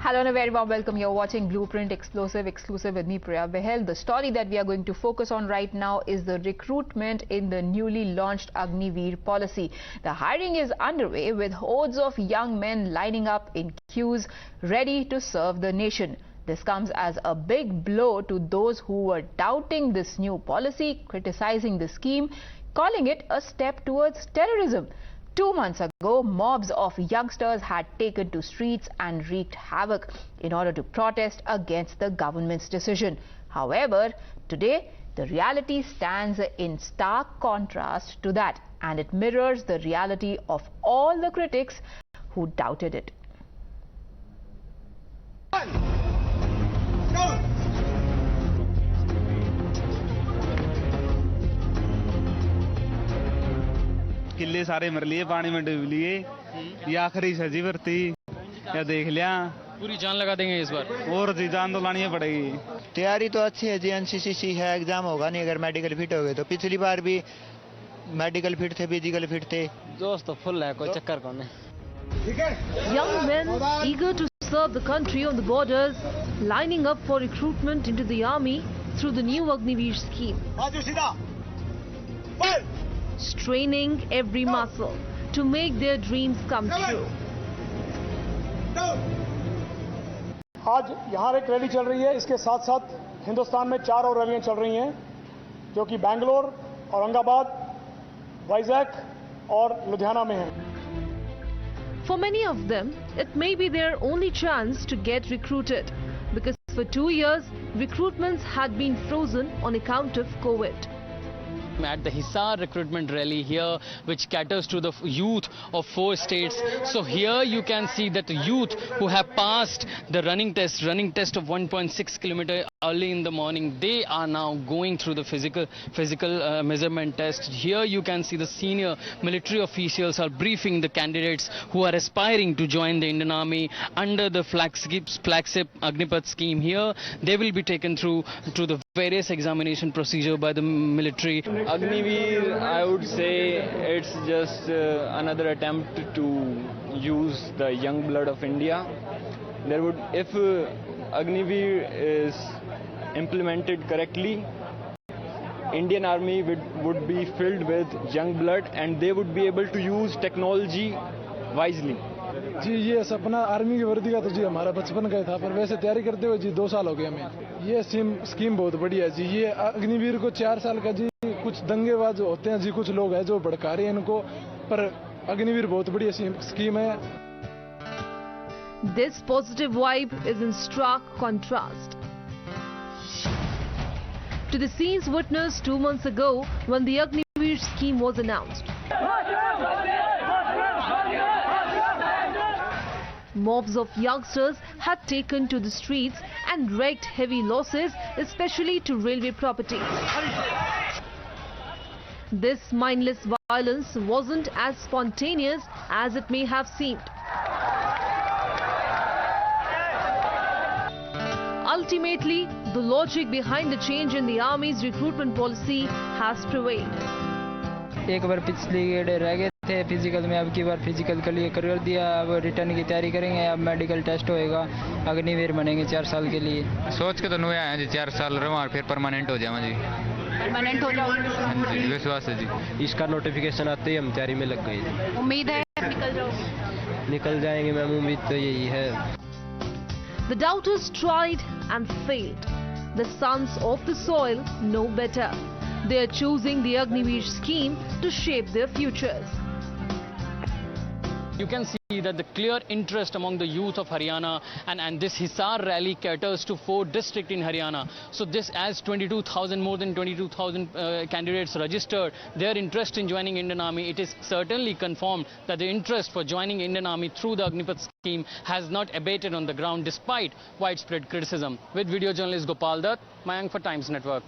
Hello and a very warm welcome. You're watching Blueprint Exclusive with me, Priya Behel. The story that we are going to focus on right now is the recruitment in the newly launched Agniveer policy. The hiring is underway with hordes of young men lining up in queues ready to serve the nation. This comes as a big blow to those who were doubting this new policy, criticizing the scheme, calling it a step towards terrorism. 2 months ago, mobs of youngsters had taken to streets and wreaked havoc in order to protest against the government's decision. However, today, the reality stands in stark contrast to that, and it mirrors the reality of all the critics who doubted it. किले सारे मर लिए, पानी में डूब लिए। ये आखिरी सजी भर्ती या देख लिया। पूरी जान लगा देंगे इस बार। और जी जान तो लानी पड़ेगी। तैयारी तो अच्छी है जी, एनसीसी है, एग्जाम होगा नहीं अगर मेडिकल फिट हो गए तो। पिछली बार भी मेडिकल फिट थे, फिजिकल फिट थे। दोस्त तो फुल है, कोई चक्कर कौन है। Young men eager to serve the country on the borders, lining up for recruitment into the army through the new Agniveer scheme. Straining every muscle to make their dreams come true. आज यहाँ एक rally चल रही है, इसके साथ साथ हिंदुस्तान में 4 और रैलियां चल रही हैं जो कि बेंगलोर, औरंगाबाद, वाइजैक और लुधियाना में हैं। For many of them, it may be their only chance to get recruited because for 2 years, recruitments had been frozen on account of COVID. At the Hisar recruitment rally here, which caters to the youth of 4 states. So here you can see that the youth who have passed the running test of 1.6 kilometer early in the morning, they are now going through the physical measurement test. Here you can see the senior military officials are briefing the candidates who are aspiring to join the Indian Army under the flagship Agneepath scheme. Here they will be taken through the various examination procedure by the military. Agniveer, I would say it's just another attempt to use the young blood of India. If Agniveer is implemented correctly, Indian Army would be filled with young blood and they would be able to use technology wisely. जी ये सपना army की वर्दी का तो जी हमारा बचपन का ही था, पर वैसे तैयारी करते हुए जी 2 साल हो गए हमें। ये स्कीम बहुत बढ़िया है जी। ये अग्निवीर को 4 साल का जी, कुछ दंगेबाज होते हैं जी, कुछ लोग हैं जो भड़का रहे हैं इनको, पर अग्निवीर बहुत बढ़िया स्कीम है। This positive vibe is in stark contrast to the scenes witnessed 2 months ago when the Agniveer scheme was announced. Mobs of youngsters had taken to the streets and wreaked heavy losses, especially to railway property. This mindless violence wasn't as spontaneous as it may have seemed. Ultimately, the logic behind the change in the army's recruitment policy has prevailed. एक बार पिछली गेड़े रह गए थे physical में, अब की बार physical के लिए कर दिया, अब रिटर्न की तैयारी करेंगे, अब मेडिकल टेस्ट होएगा, अग्निवीर बनेंगे 4 साल के लिए। सोच के तो नुए आए जी, 4 साल रहो और फिर परमानेंट हो जाओ जी। परमानेंट हो जाओगे? विश्वास है जी। इसका नोटिफिकेशन आते ही हम तैयारी में लग गए। उम्मीद है निकल जाओगे? निकल जाएंगे मैम, उम्मीद तो यही है। The doubters tried and failed. The sons of the soil know better. They are choosing the Agniveer scheme to shape their futures. You can see that the clear interest among the youth of Haryana and this Hisar rally caters to 4 districts in Haryana. So this as more than 22,000 candidates registered their interest in joining Indian Army. It is certainly confirmed that the interest for joining Indian Army through the Agnipath scheme has not abated on the ground despite widespread criticism. With video journalist Gopal Dutt, Mayank for Times Network.